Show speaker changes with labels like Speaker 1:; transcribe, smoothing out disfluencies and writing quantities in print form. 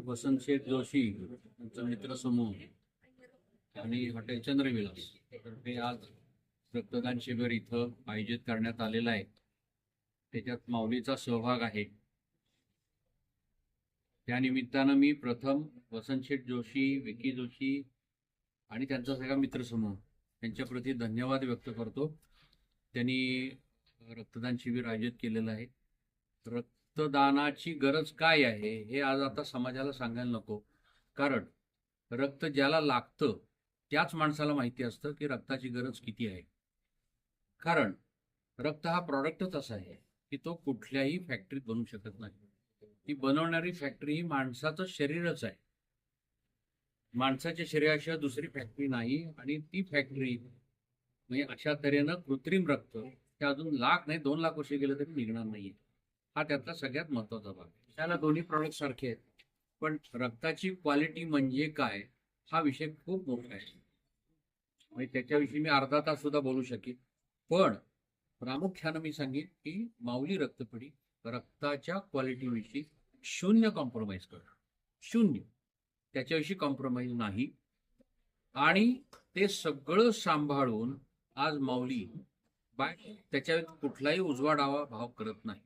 Speaker 1: वसंतशेठ जोशी यांचा मित्रसमूह आणि हॉटेल चंद्रविलास तर्फे आज रक्तदान शिबिर इथं आयोजित करण्यात आलेलं आहे. त्याच्यात माऊलीचा सहभाग आहे. त्या निमित्तानं मी प्रथम वसंतशेठ जोशी, विकी जोशी आणि त्यांचा सगळा मित्रसमूह यांच्याप्रती धन्यवाद व्यक्त करतो. त्यांनी रक्तदान शिबिर आयोजित केलेलं आहे. रक्तदानाची गरज काय आहे हे आज आता समाजाला सांगायला नको, कारण रक्त ज्याला लागतं त्याच माणसाला माहिती असतं की रक्ताची गरज किती आहे. कारण रक्त हा प्रॉडक्टच असा आहे की तो कुठल्याही फॅक्टरीत बनू शकत नाही. ती बनवणारी फॅक्टरी ही माणसाचं शरीरच आहे. माणसाच्या शरीराशिवाय दुसरी फॅक्टरी नाही. आणि ती फॅक्टरी म्हणजे अशा तऱ्हेनं कृत्रिम रक्त हे अजून लाख नाही 2 लाख वर्षे गेलं तरी निघणार नाहीये. हा त्यातला सगळ्यात महत्वाचा भाग. त्याला दोन्ही प्रॉडक्ट सारखे आहेत, पण रक्ताची क्वालिटी म्हणजे काय हा विषय खूप मोठा आहे. म्हणजे त्याच्याविषयी मी अर्धा तास सुद्धा बोलू शकेन. पण प्रामुख्यानं मी सांगेन की माऊली रक्तपेढी रक्ताच्या क्वालिटीविषयी 0 कॉम्प्रोमाइज करणार. 0 त्याच्याविषयी कॉम्प्रोमाइज नाही. आणि ते सगळं सांभाळून आज माऊली त्याच्या कुठलाही उजवा डावा भाव करत नाही.